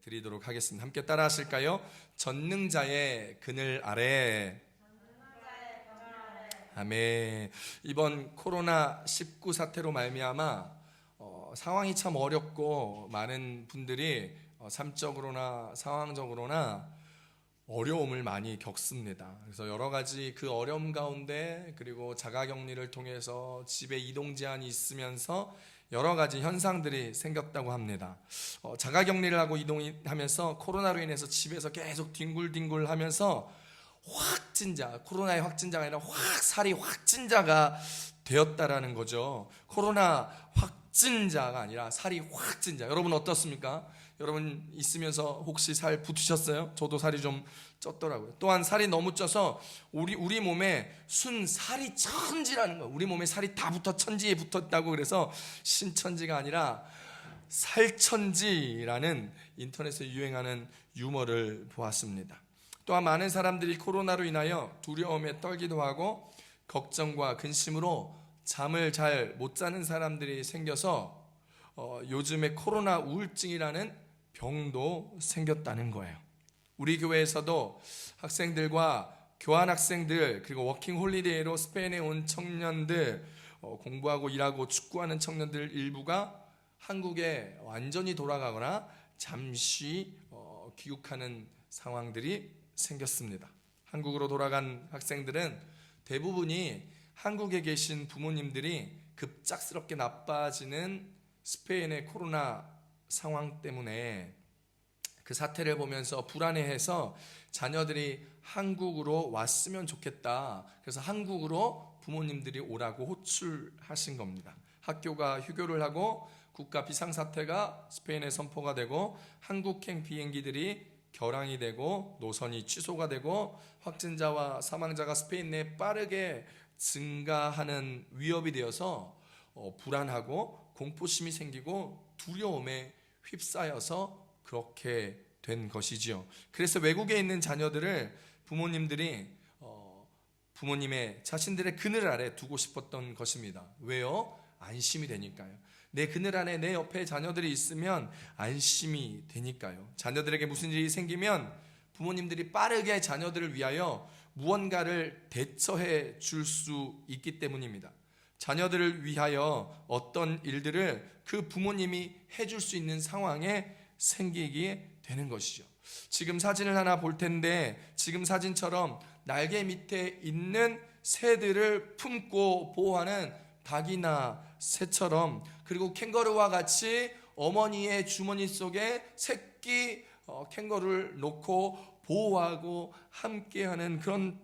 드리도록 하겠습니다. 함께 따라 하실까요? 전능자의 그늘 아래. 아멘. 이번 코로나19 사태로 말미암아 상황이 참 어렵고 많은 분들이 삶적으로나 상황적으로나 어려움을 많이 겪습니다. 그래서 여러 가지 그 어려움 가운데 그리고 자가격리를 통해서 집에 이동 제한이 있으면서 여러 가지 현상들이 생겼다고 합니다. 자가격리를 하고 이동하면서 코로나로 인해서 집에서 계속 뒹굴뒹굴 하면서 코로나의 확진자가 아니라 살이 확진자가 되었다라는 거죠. 코로나 확진자가 아니라 살이 확진자. 여러분 어떻습니까? 여러분 있으면서 혹시 살 붙으셨어요? 저도 살이 좀 쪘더라고요. 또한 살이 너무 쪄서 우리 몸에 순살이 천지라는 거예요. 우리 몸에 살이 다 천지에 붙었다고. 그래서 신천지가 아니라 살천지라는 인터넷에 유행하는 유머를 보았습니다. 또한 많은 사람들이 코로나로 인하여 두려움에 떨기도 하고 걱정과 근심으로 잠을 잘 못 자는 사람들이 생겨서 요즘에 코로나 우울증이라는 병도 생겼다는 거예요. 우리 교회에서도 학생들과 교환학생들 그리고 워킹홀리데이로 스페인에 온 청년들, 공부하고 일하고 축구하는 청년들 일부가 한국에 완전히 돌아가거나 잠시 귀국하는 상황들이 생겼습니다. 한국으로 돌아간 학생들은 대부분이 한국에 계신 부모님들이 급작스럽게 나빠지는 스페인의 코로나 상황 때문에 그 사태를 보면서 불안해해서 자녀들이 한국으로 왔으면 좋겠다. 그래서 한국으로 부모님들이 오라고 호출하신 겁니다. 학교가 휴교를 하고 국가 비상사태가 스페인에 선포가 되고 한국행 비행기들이 결항이 되고 노선이 취소가 되고 확진자와 사망자가 스페인 내에 빠르게 증가하는 위협이 되어서 불안하고 공포심이 생기고 두려움에 휩싸여서 그렇게 된 것이지요. 그래서 외국에 있는 자녀들을 부모님들이 부모님의 자신들의 그늘 아래 두고 싶었던 것입니다. 왜요? 안심이 되니까요. 내 그늘 안에 내 옆에 자녀들이 있으면 안심이 되니까요. 자녀들에게 무슨 일이 생기면 부모님들이 빠르게 자녀들을 위하여 무언가를 대처해 줄 수 있기 때문입니다. 자녀들을 위하여 어떤 일들을 그 부모님이 해줄 수 있는 상황에 생기게 되는 것이죠. 지금 사진을 하나 볼 텐데 지금 사진처럼 날개 밑에 있는 새들을 품고 보호하는 닭이나 새처럼 그리고 캥거루와 같이 어머니의 주머니 속에 새끼 캥거루를 놓고 보호하고 함께하는 그런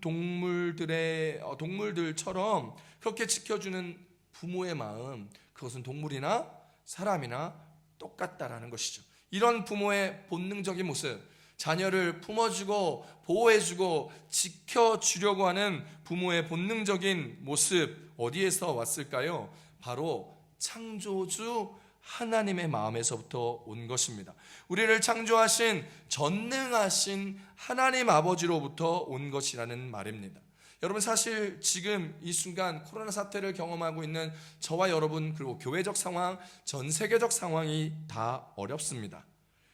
동물들처럼 그렇게 지켜주는 부모의 마음, 그것은 동물이나 사람이나 똑같다라는 것이죠. 이런 부모의 본능적인 모습, 자녀를 품어주고 보호해주고 지켜주려고 하는 부모의 본능적인 모습 어디에서 왔을까요? 바로 창조주 하나님의 마음에서부터 온 것입니다. 우리를 창조하신 전능하신 하나님 아버지로부터 온 것이라는 말입니다. 여러분 사실 지금 이 순간 코로나 사태를 경험하고 있는 저와 여러분 그리고 교회적 상황, 전 세계적 상황이 다 어렵습니다.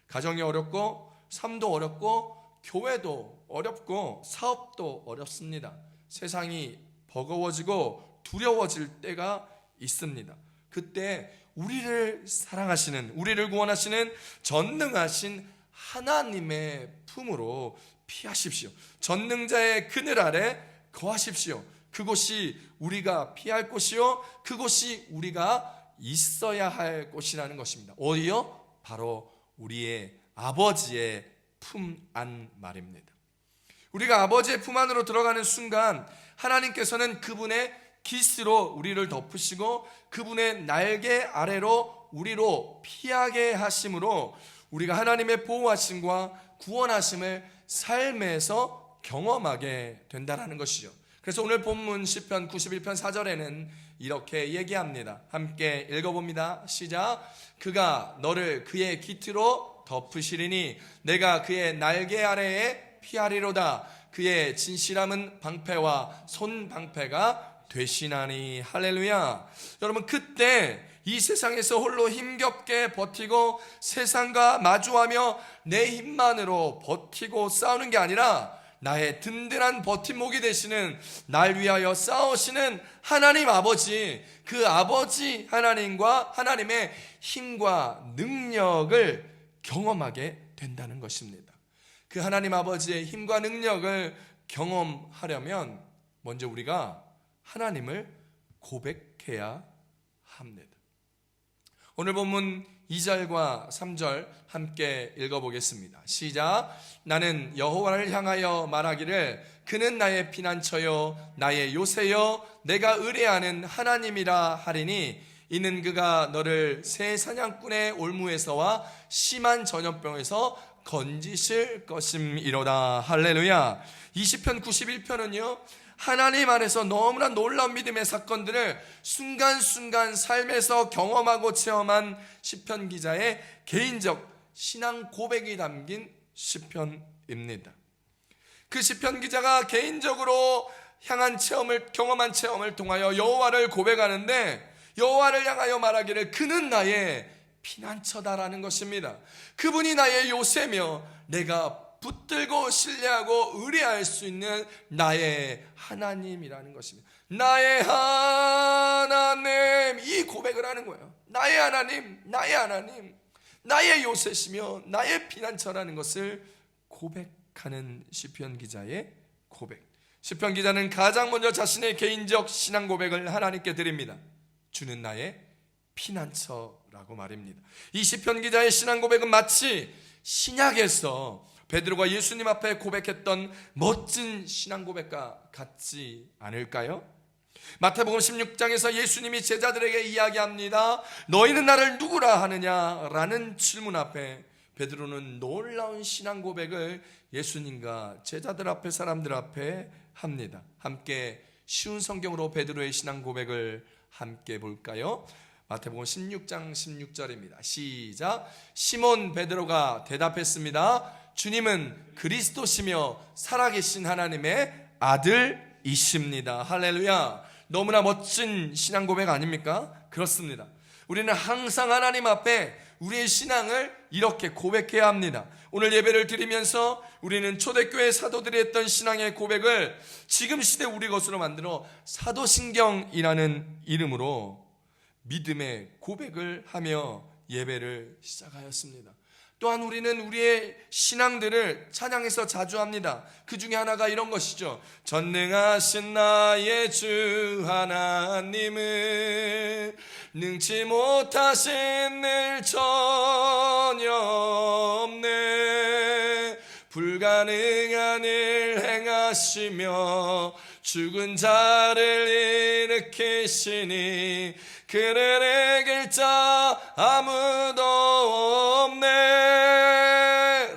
가정이 어렵고 삶도 어렵고 교회도 어렵고 사업도 어렵습니다. 세상이 버거워지고 두려워질 때가 있습니다. 그때 우리를 사랑하시는, 우리를 구원하시는 전능하신 하나님의 품으로 피하십시오. 전능자의 그늘 아래 거하십시오. 그곳이 우리가 피할 곳이요, 그곳이 우리가 있어야 할 곳이라는 것입니다. 어디요? 바로 우리의 아버지의 품 안 말입니다. 우리가 아버지의 품 안으로 들어가는 순간 하나님께서는 그분의 깃으로 우리를 덮으시고 그분의 날개 아래로 우리로 피하게 하심으로 우리가 하나님의 보호하심과 구원하심을 삶에서 경험하게 된다는 것이죠. 그래서 오늘 본문 시편 91편 4절에는 이렇게 얘기합니다. 함께 읽어봅니다. 시작. 그가 너를 그의 깃으로 덮으시리니 내가 그의 날개 아래에 피하리로다. 그의 진실함은 방패와 손방패가 되시나니. 할렐루야. 여러분 그때 이 세상에서 홀로 힘겹게 버티고 세상과 마주하며 내 힘만으로 버티고 싸우는 게 아니라 나의 든든한 버팀목이 되시는, 날 위하여 싸우시는 하나님 아버지, 그 아버지 하나님과 하나님의 힘과 능력을 경험하게 된다는 것입니다. 그 하나님 아버지의 힘과 능력을 경험하려면 먼저 우리가 하나님을 고백해야 합니다. 오늘 본문 2절과 3절 함께 읽어보겠습니다. 시작. 나는 여호와를 향하여 말하기를 그는 나의 피난처요 나의 요새요 내가 의뢰하는 하나님이라 하리니 이는 그가 너를 새 사냥꾼의 올무에서와 심한 전염병에서 건지실 것임이로다. 할렐루야. 20편 91편은요 하나님 안에서 너무나 놀라운 믿음의 사건들을 순간순간 삶에서 경험하고 체험한 시편 기자의 개인적 신앙 고백이 담긴 시편입니다. 그 시편 기자가 개인적으로 경험한 체험을 통하여 여호와를 고백하는데, 여호와를 향하여 말하기를 그는 나의 피난처다라는 것입니다. 그분이 나의 요새며 내가 붙들고 신뢰하고 의뢰할 수 있는 나의 하나님이라는 것입니다. 나의 하나님, 이 고백을 하는 거예요. 나의 하나님, 나의 하나님, 나의 요새시며 나의 피난처라는 것을 고백하는 시편 기자의 고백. 시편 기자는 가장 먼저 자신의 개인적 신앙 고백을 하나님께 드립니다. 주는 나의 피난처라고 말입니다. 이 시편 기자의 신앙 고백은 마치 신약에서 베드로가 예수님 앞에 고백했던 멋진 신앙 고백과 같지 않을까요? 마태복음 16장에서 예수님이 제자들에게 이야기합니다. 너희는 나를 누구라 하느냐? 라는 질문 앞에 베드로는 놀라운 신앙 고백을 예수님과 제자들 앞에, 사람들 앞에 합니다. 함께 쉬운 성경으로 베드로의 신앙 고백을 함께 볼까요? 마태복음 16장 16절입니다. 시작. 시몬 베드로가 대답했습니다. 주님은 그리스도시며 살아계신 하나님의 아들이십니다. 할렐루야. 너무나 멋진 신앙 고백 아닙니까? 그렇습니다. 우리는 항상 하나님 앞에 우리의 신앙을 이렇게 고백해야 합니다. 오늘 예배를 드리면서 우리는 초대교회 사도들이 했던 신앙의 고백을 지금 시대 우리 것으로 만들어 사도신경이라는 이름으로 믿음의 고백을 하며 예배를 시작하였습니다. 또한 우리는 우리의 신앙들을 찬양에서 자주 합니다. 그 중에 하나가 이런 것이죠. 전능하신 나의 주 하나님은 능치 못하신 일 전혀 없네. 불가능한 일 행하시며 죽은 자를 일으키시니 그를 이길 자 아무도 없네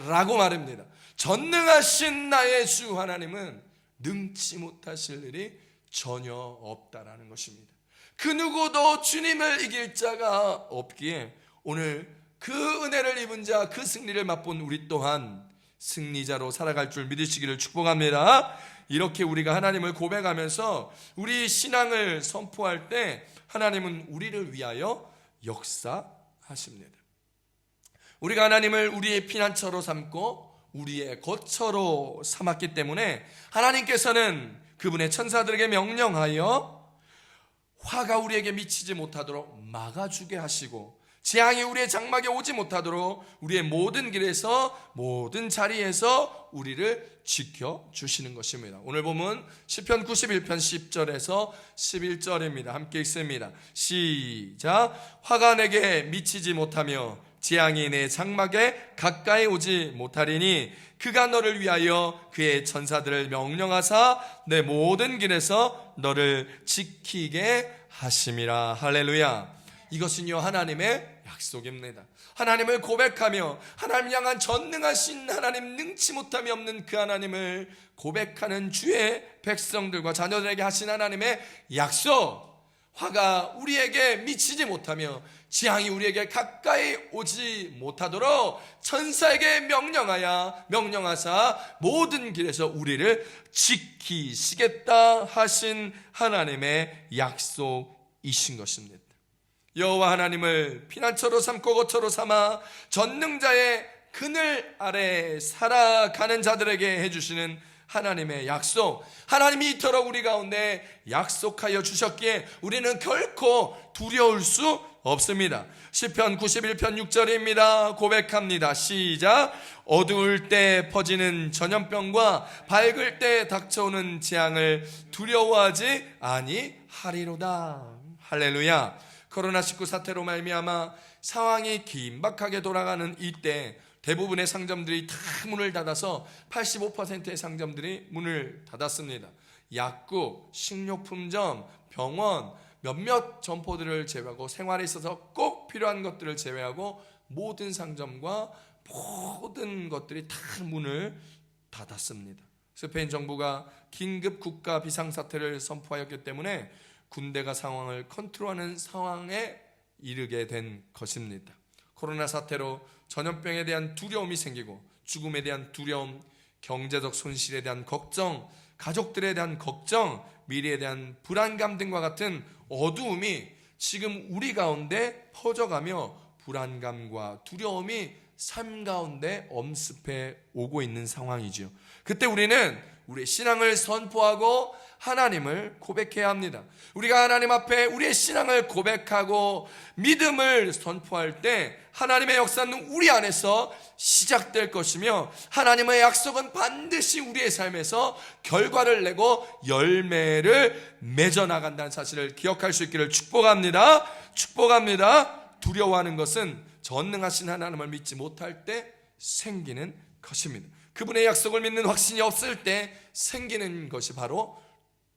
라고 말합니다. 전능하신 나의 주 하나님은 능치 못하실 일이 전혀 없다라는 것입니다. 그 누구도 주님을 이길 자가 없기에 오늘 그 은혜를 입은 자, 그 승리를 맛본 우리 또한 승리자로 살아갈 줄 믿으시기를 축복합니다. 이렇게 우리가 하나님을 고백하면서 우리 신앙을 선포할 때 하나님은 우리를 위하여 역사하십니다. 우리가 하나님을 우리의 피난처로 삼고 우리의 거처로 삼았기 때문에 하나님께서는 그분의 천사들에게 명령하여 화가 우리에게 미치지 못하도록 막아주게 하시고 재앙이 우리의 장막에 오지 못하도록 우리의 모든 길에서, 모든 자리에서 우리를 지켜주시는 것입니다. 오늘 보면 시편 91편 10절에서 11절입니다. 함께 읽습니다. 시작. 화가 내게 미치지 못하며 재앙이 내 장막에 가까이 오지 못하리니 그가 너를 위하여 그의 천사들을 명령하사 내 모든 길에서 너를 지키게 하심이라. 할렐루야. 이것은요 하나님의 약속입니다. 하나님을 고백하며 하나님 향한 전능하신 하나님, 능치 못함이 없는 그 하나님을 고백하는 주의 백성들과 자녀들에게 하신 하나님의 약속. 화가 우리에게 미치지 못하며 재앙이 우리에게 가까이 오지 못하도록 천사에게 명령하사 모든 길에서 우리를 지키시겠다 하신 하나님의 약속이신 것입니다. 여호와 하나님을 피난처로 삼고 거처로 삼아 전능자의 그늘 아래 살아가는 자들에게 해주시는 하나님의 약속, 하나님이 이토록 우리 가운데 약속하여 주셨기에 우리는 결코 두려울 수 없습니다. 시편 91편 6절입니다. 고백합니다. 시작. 어두울 때 퍼지는 전염병과 밝을 때 닥쳐오는 재앙을 두려워하지 아니하리로다. 할렐루야. 코로나19 사태로 말미암아 상황이 긴박하게 돌아가는 이때 대부분의 상점들이 다 문을 닫아서 85%의 상점들이 문을 닫았습니다. 약국, 식료품점, 병원, 몇몇 점포들을 제외하고 생활에 있어서 꼭 필요한 것들을 제외하고 모든 상점과 모든 것들이 다 문을 닫았습니다. 스페인 정부가 긴급 국가 비상사태를 선포하였기 때문에 군대가 상황을 컨트롤하는 상황에 이르게 된 것입니다. 코로나 사태로 전염병에 대한 두려움이 생기고 죽음에 대한 두려움, 경제적 손실에 대한 걱정, 가족들에 대한 걱정, 미래에 대한 불안감 등과 같은 어두움이 지금 우리 가운데 퍼져가며 불안감과 두려움이 삶 가운데 엄습해 오고 있는 상황이지요. 그때 우리는 우리의 신앙을 선포하고 하나님을 고백해야 합니다. 우리가 하나님 앞에 우리의 신앙을 고백하고 믿음을 선포할 때 하나님의 역사는 우리 안에서 시작될 것이며 하나님의 약속은 반드시 우리의 삶에서 결과를 내고 열매를 맺어 나간다는 사실을 기억할 수 있기를 축복합니다. 축복합니다. 두려워하는 것은 전능하신 하나님을 믿지 못할 때 생기는 것입니다. 그분의 약속을 믿는 확신이 없을 때 생기는 것이 바로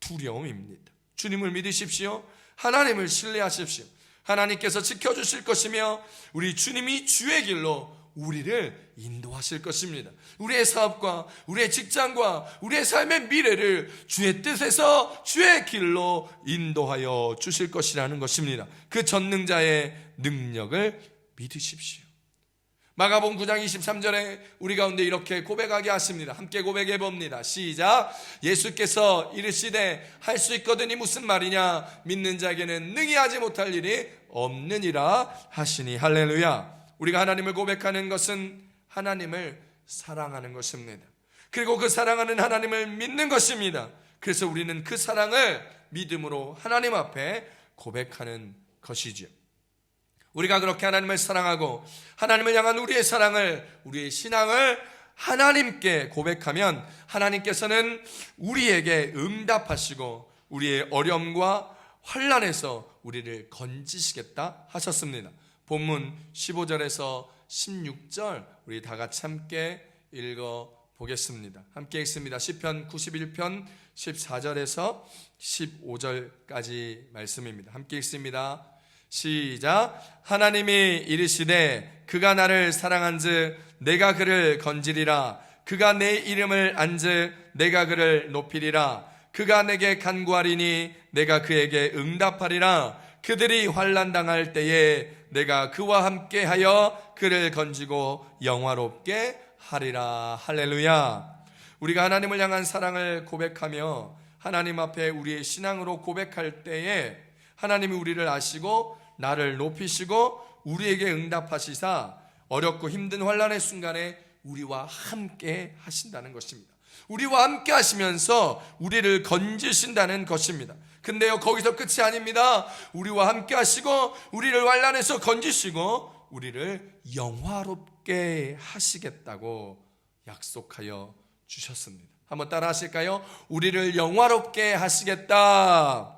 두려움입니다. 주님을 믿으십시오. 하나님을 신뢰하십시오. 하나님께서 지켜주실 것이며 우리 주님이 주의 길로 우리를 인도하실 것입니다. 우리의 사업과 우리의 직장과 우리의 삶의 미래를 주의 뜻에서 주의 길로 인도하여 주실 것이라는 것입니다. 그 전능자의 능력을 믿으십시오. 마가복음 9장 23절에 우리 가운데 이렇게 고백하게 하십니다. 함께 고백해 봅니다. 시작. 예수께서 이르시되 할 수 있거든이 무슨 말이냐? 믿는 자에게는 능히 하지 못할 일이 없느니라 하시니. 할렐루야. 우리가 하나님을 고백하는 것은 하나님을 사랑하는 것입니다. 그리고 그 사랑하는 하나님을 믿는 것입니다. 그래서 우리는 그 사랑을 믿음으로 하나님 앞에 고백하는 것이죠. 우리가 그렇게 하나님을 사랑하고 하나님을 향한 우리의 사랑을, 우리의 신앙을 하나님께 고백하면 하나님께서는 우리에게 응답하시고 우리의 어려움과 환난에서 우리를 건지시겠다 하셨습니다. 본문 15절에서 16절 우리 다 같이 함께 읽어보겠습니다. 함께 읽습니다. 시편 91편 14절에서 15절까지 말씀입니다. 함께 읽습니다. 시작. 하나님이 이르시되 그가 나를 사랑한즉 내가 그를 건지리라. 그가 내 이름을 안즉 내가 그를 높이리라. 그가 내게 간구하리니 내가 그에게 응답하리라. 그들이 환난 당할 때에 내가 그와 함께하여 그를 건지고 영화롭게 하리라. 할렐루야. 우리가 하나님을 향한 사랑을 고백하며 하나님 앞에 우리의 신앙으로 고백할 때에 하나님이 우리를 아시고 나를 높이시고 우리에게 응답하시사 어렵고 힘든 환난의 순간에 우리와 함께 하신다는 것입니다. 우리와 함께 하시면서 우리를 건지신다는 것입니다. 근데요, 거기서 끝이 아닙니다. 우리와 함께 하시고 우리를 환난에서 건지시고 우리를 영화롭게 하시겠다고 약속하여 주셨습니다. 한번 따라 하실까요? 우리를 영화롭게 하시겠다.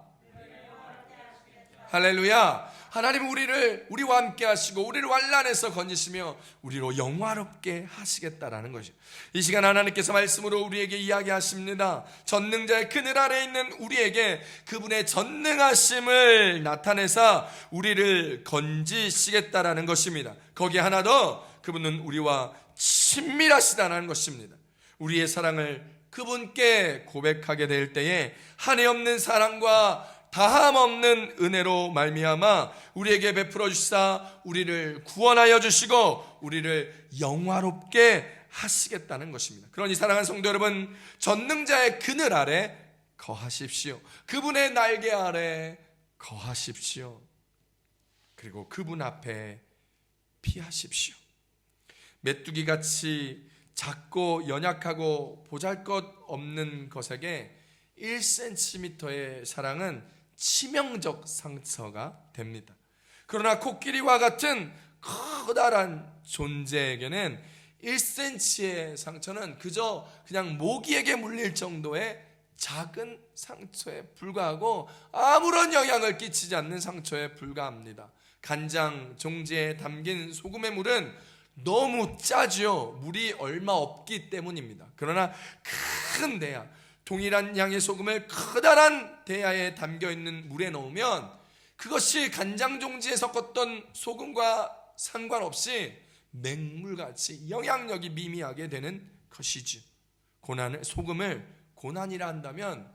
할렐루야. 하나님은 우리와 함께 하시고 우리를 환난에서 건지시며 우리로 영화롭게 하시겠다라는 것이죠. 이 시간 하나님께서 말씀으로 우리에게 이야기하십니다. 전능자의 그늘 아래 있는 우리에게 그분의 전능하심을 나타내사 우리를 건지시겠다라는 것입니다. 거기에 하나 더, 그분은 우리와 친밀하시다는 것입니다. 우리의 사랑을 그분께 고백하게 될 때에 한이 없는 사랑과 다함 없는 은혜로 말미암아 우리에게 베풀어 주시사 우리를 구원하여 주시고 우리를 영화롭게 하시겠다는 것입니다. 그러니 사랑하는 성도 여러분, 전능자의 그늘 아래 거하십시오. 그분의 날개 아래 거하십시오. 그리고 그분 앞에 피하십시오. 메뚜기같이 작고 연약하고 보잘것없는 것에게 1cm의 사랑은 치명적 상처가 됩니다. 그러나 코끼리와 같은 커다란 존재에게는 1cm의 상처는 그냥 모기에게 물릴 정도의 작은 상처에 불과하고 아무런 영향을 끼치지 않는 상처에 불과합니다. 간장 종지에 담긴 소금의 물은 너무 짜죠. 물이 얼마 없기 때문입니다. 그러나 큰 대야, 동일한 양의 소금을 커다란 대야에 담겨있는 물에 넣으면 그것이 간장 종지에 섞었던 소금과 상관없이 맹물같이 영향력이 미미하게 되는 것이죠. 소금을 고난이라 한다면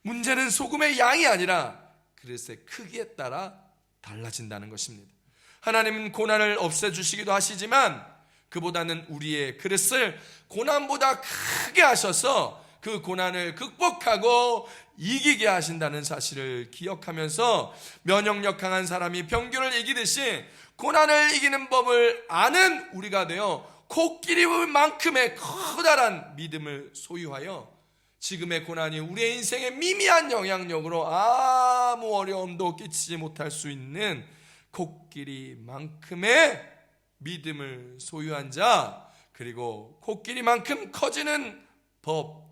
문제는 소금의 양이 아니라 그릇의 크기에 따라 달라진다는 것입니다. 하나님은 고난을 없애주시기도 하시지만 그보다는 우리의 그릇을 고난보다 크게 하셔서 그 고난을 극복하고 이기게 하신다는 사실을 기억하면서 면역력 강한 사람이 병균을 이기듯이 고난을 이기는 법을 아는 우리가 되어 코끼리만큼의 커다란 믿음을 소유하여 지금의 고난이 우리의 인생에 미미한 영향력으로 아무 어려움도 끼치지 못할 수 있는 코끼리만큼의 믿음을 소유한 자, 그리고 코끼리만큼 커지는 법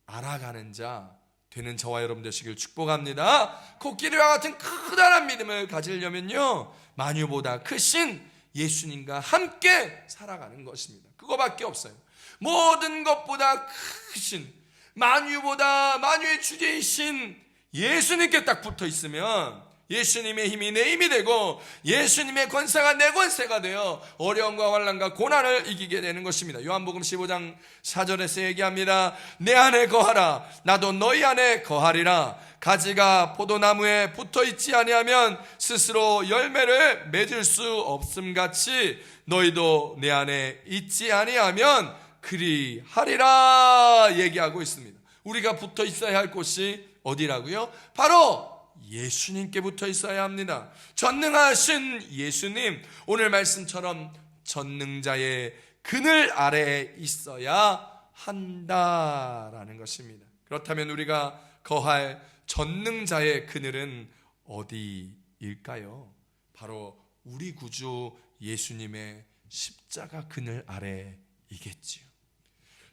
알아가는 자 되는 저와 여러분 되시길 축복합니다. 코끼리와 같은 커다란 믿음을 가지려면요, 마녀보다 크신 예수님과 함께 살아가는 것입니다. 그거밖에 없어요. 모든 것보다 크신 만유의 주제이신 예수님께 딱 붙어 있으면 예수님의 힘이 내 힘이 되고 예수님의 권세가 내 권세가 되어 어려움과 환난과 고난을 이기게 되는 것입니다. 요한복음 15장 4절에서 얘기합니다. 내 안에 거하라, 나도 너희 안에 거하리라. 가지가 포도나무에 붙어있지 아니하면 스스로 열매를 맺을 수 없음같이 너희도 내 안에 있지 아니하면 그리하리라 얘기하고 있습니다. 우리가 붙어 있어야 할 곳이 어디라고요? 바로 예수님께 붙어 있어야 합니다. 전능하신 예수님, 오늘 말씀처럼 전능자의 그늘 아래에 있어야 한다라는 것입니다. 그렇다면 우리가 거할 전능자의 그늘은 어디일까요? 바로 우리 구주 예수님의 십자가 그늘 아래이겠지요.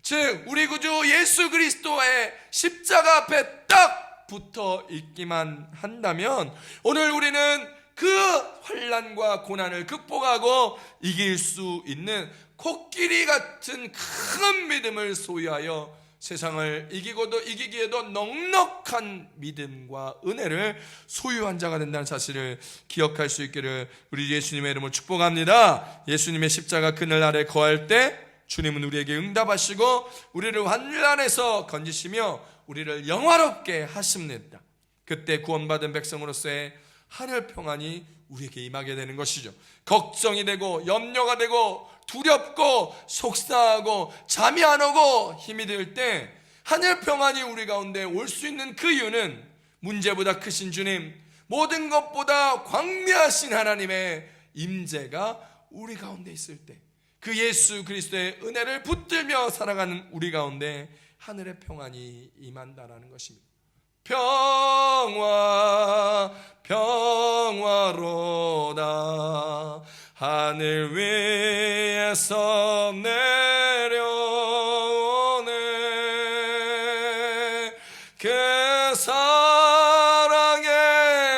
즉 우리 구주 예수 그리스도의 십자가 앞에 딱 붙어 있기만 한다면 오늘 우리는 그 환난과 고난을 극복하고 이길 수 있는 코끼리 같은 큰 믿음을 소유하여 세상을 이기고도 이기기에도 넉넉한 믿음과 은혜를 소유한 자가 된다는 사실을 기억할 수 있기를 우리 예수님의 이름으로 축복합니다. 예수님의 십자가 그늘 아래 거할 때 주님은 우리에게 응답하시고 우리를 환난에서 건지시며 우리를 영화롭게 하십니다. 그때 구원받은 백성으로서의 하늘 평안이 우리에게 임하게 되는 것이죠. 걱정이 되고 염려가 되고 두렵고 속상하고 잠이 안 오고 힘이 들 때 하늘 평안이 우리 가운데 올 수 있는 그 이유는 문제보다 크신 주님, 모든 것보다 광대하신 하나님의 임재가 우리 가운데 있을 때 그 예수 그리스도의 은혜를 붙들며 살아가는 우리 가운데 하늘의 평안이 임한다라는 것입니다. 평화로다 하늘 위에서 내려오네 그 사랑의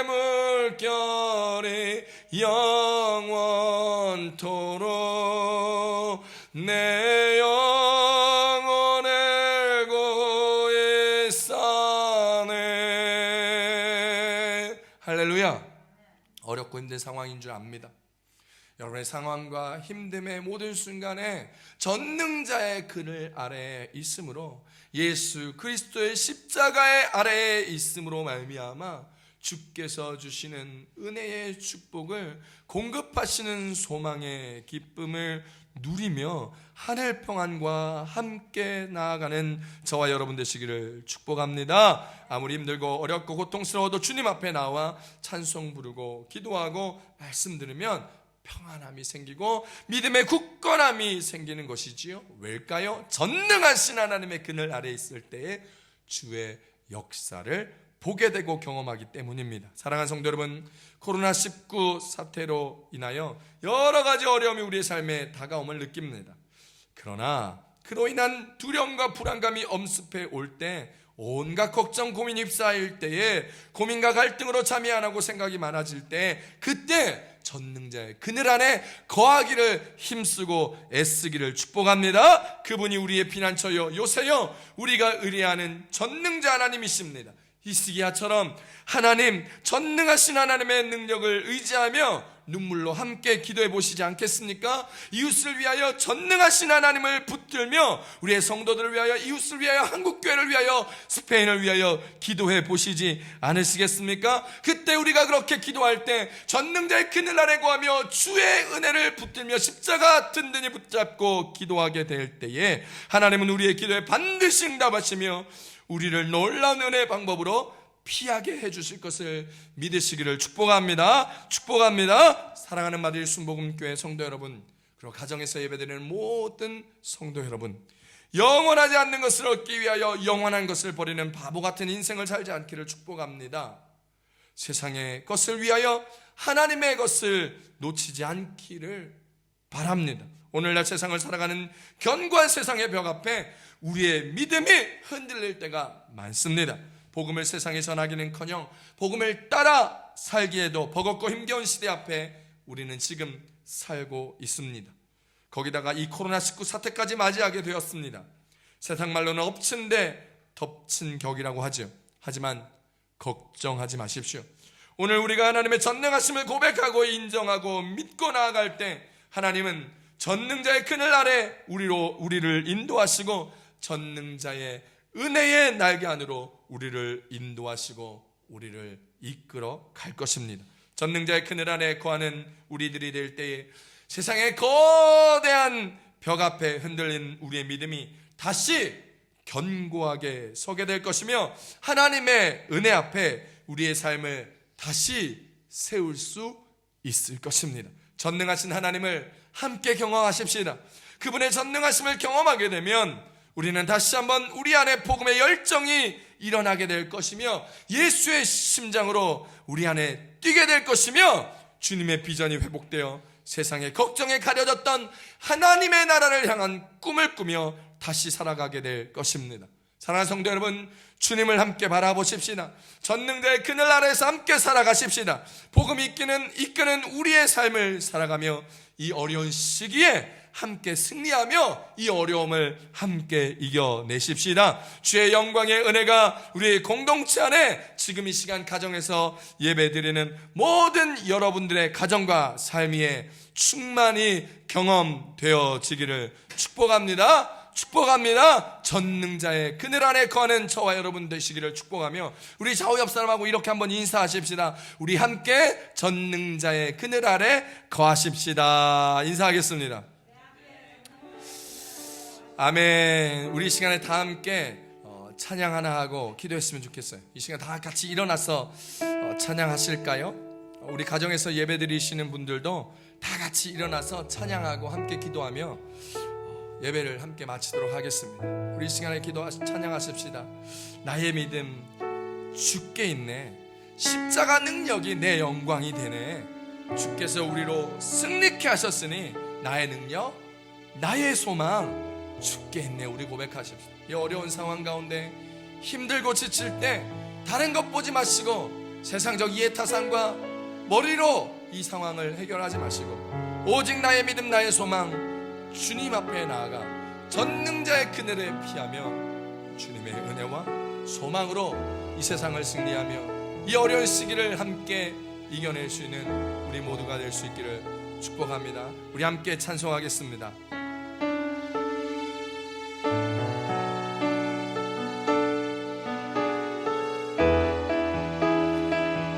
물결이 영원토록 내 영혼을 구했사네. 할렐루야. 어렵고 힘든 상황인 줄 압니다. 여러분의 상황과 힘듦의 모든 순간에 전능자의 그늘 아래에 있으므로 예수 그리스도의 십자가의 아래에 있음으로 말미암아 주께서 주시는 은혜의 축복을 공급하시는 소망의 기쁨을 누리며 하늘 평안과 함께 나아가는 저와 여러분 되시기를 축복합니다. 아무리 힘들고 어렵고 고통스러워도 주님 앞에 나와 찬송 부르고 기도하고 말씀 들으면 평안함이 생기고 믿음의 굳건함이 생기는 것이지요. 왜일까요? 전능하신 하나님의 그늘 아래 있을 때에 주의 역사를 보게 되고 경험하기 때문입니다. 사랑하는 성도 여러분, 코로나19 사태로 인하여 여러 가지 어려움이 우리의 삶에 다가옴을 느낍니다. 그러나 그로 인한 두려움과 불안감이 엄습해 올 때, 온갖 걱정 고민이 휩싸일 때에, 고민과 갈등으로 잠이 안 오고 생각이 많아질 때, 그때 전능자의 그늘 안에 거하기를 힘쓰고 애쓰기를 축복합니다. 그분이 우리의 피난처요 요새요 우리가 의뢰하는 전능자 하나님이십니다. 히스기야처럼 하나님, 전능하신 하나님의 능력을 의지하며 눈물로 함께 기도해 보시지 않겠습니까? 이웃을 위하여 전능하신 하나님을 붙들며 우리의 성도들을 위하여, 이웃을 위하여, 한국교회를 위하여, 스페인을 위하여 기도해 보시지 않으시겠습니까? 그때 우리가 그렇게 기도할 때 전능자의 그늘 아래 거하며 주의 은혜를 붙들며 십자가 든든히 붙잡고 기도하게 될 때에 하나님은 우리의 기도에 반드시 응답하시며 우리를 놀라운 은혜의 방법으로 피하게 해주실 것을 믿으시기를 축복합니다. 축복합니다. 사랑하는 마들 순복음교회 성도 여러분, 그리고 가정에서 예배드리는 모든 성도 여러분, 영원하지 않는 것을 얻기 위하여 영원한 것을 버리는 바보 같은 인생을 살지 않기를 축복합니다. 세상의 것을 위하여 하나님의 것을 놓치지 않기를 바랍니다. 오늘날 세상을 살아가는 견고한 세상의 벽 앞에 우리의 믿음이 흔들릴 때가 많습니다. 복음을 세상에 전하기는커녕 복음을 따라 살기에도 버겁고 힘겨운 시대 앞에 우리는 지금 살고 있습니다. 거기다가 이 코로나19 사태까지 맞이하게 되었습니다. 세상 말로는 엎친 데 덮친 격이라고 하죠. 하지만 걱정하지 마십시오. 오늘 우리가 하나님의 전능하심을 고백하고 인정하고 믿고 나아갈 때 하나님은 전능자의 그늘 아래 우리를 인도하시고 전능자의 은혜의 날개 안으로 우리를 인도하시고 우리를 이끌어 갈 것입니다. 전능자의 그늘 안에 거하는 우리들이 될 때에 세상의 거대한 벽 앞에 흔들린 우리의 믿음이 다시 견고하게 서게 될 것이며 하나님의 은혜 앞에 우리의 삶을 다시 세울 수 있을 것입니다. 전능하신 하나님을 함께 경험하십시다. 그분의 전능하심을 경험하게 되면 우리는 다시 한번 우리 안에 복음의 열정이 일어나게 될 것이며 예수의 심장으로 우리 안에 뛰게 될 것이며 주님의 비전이 회복되어 세상의 걱정에 가려졌던 하나님의 나라를 향한 꿈을 꾸며 다시 살아가게 될 것입니다. 사랑하는 성도 여러분, 주님을 함께 바라보십시다. 전능자의 그늘 아래에서 함께 살아가십시다. 복음이 이끄는 우리의 삶을 살아가며 이 어려운 시기에 함께 승리하며 이 어려움을 함께 이겨내십시다. 주의 영광의 은혜가 우리의 공동체 안에 지금 이 시간 가정에서 예배드리는 모든 여러분들의 가정과 삶 위에 충만히 경험되어지기를 축복합니다. 축복합니다. 전능자의 그늘 안에 거하는 저와 여러분 되시기를 축복하며 우리 좌우 옆 사람하고 이렇게 한번 인사하십시다. 우리 함께 전능자의 그늘 아래 거하십시다. 인사하겠습니다. 아멘. 우리 이 시간에 다 함께 찬양 하나 하고 기도했으면 좋겠어요. 이 시간 다 같이 일어나서 찬양하실까요? 우리 가정에서 예배 드리시는 분들도 다 같이 일어나서 찬양하고 함께 기도하며 예배를 함께 마치도록 하겠습니다. 우리 이 시간에 찬양하십시다. 나의 믿음 주께 있네. 십자가 능력이 내 영광이 되네. 주께서 우리로 승리케 하셨으니 나의 능력, 나의 소망 주께 있네. 우리 고백하십시오. 이 어려운 상황 가운데 힘들고 지칠 때 다른 것 보지 마시고 세상적 이해타산과 머리로 이 상황을 해결하지 마시고 오직 나의 믿음, 나의 소망 주님 앞에 나아가 전능자의 그늘에 피하며 주님의 은혜와 소망으로 이 세상을 승리하며 이 어려운 시기를 함께 이겨낼 수 있는 우리 모두가 될 수 있기를 축복합니다. 우리 함께 찬송하겠습니다.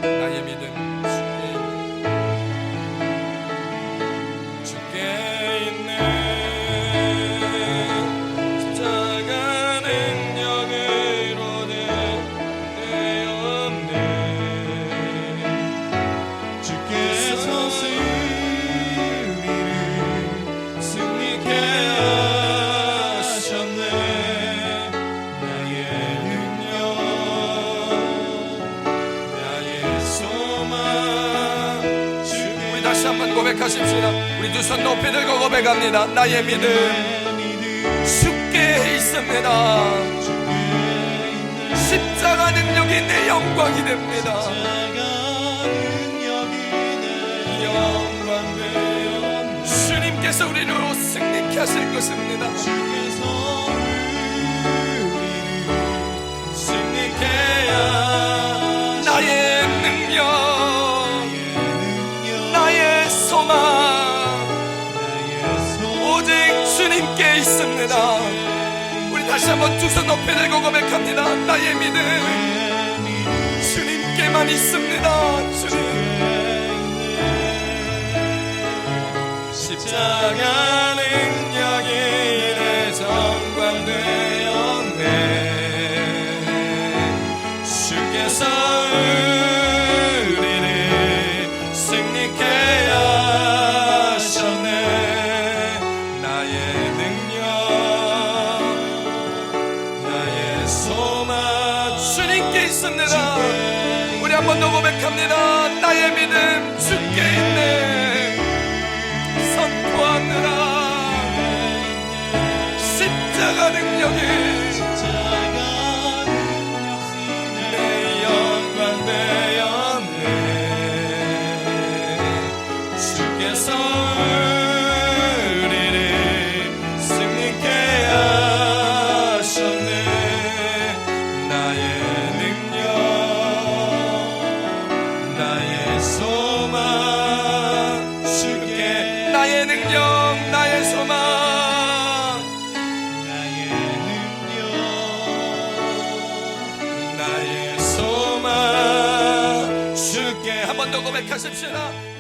나의 믿음 주께 있네. 고백하십시다. 우리 두 손 높이 들고 고백합니다. 나의 믿음 주께 있습니다. 십자가 능력이 내 영광이 됩니다. 주님께서 우리를 승리케 하실 것입니다. 승리케 나의 능력, 나의 소망 오직 주님께 있습니다. 우리 다시 한번 두 손 높이 들고 고백합니다. 나의 믿음 주님께만 있습니다. 주님 십자가 능력이 내 정광되었네. 주께서 우리를 승리케 하셨네. 나의 능력, 나의 소망 주님께 있습니다. 우리 한 번 더 고백합니다. 나의 믿음 주께 있네. 선포하느라 십자가 능력이 내 영광 되었네. 주께서 우리를 승리케 하셨네. 나의 능력, 나의 소망 주께 나의 능력, 나의 소망, 나의 능력, 나의 소망 주께 한 번 더 고백하십시다.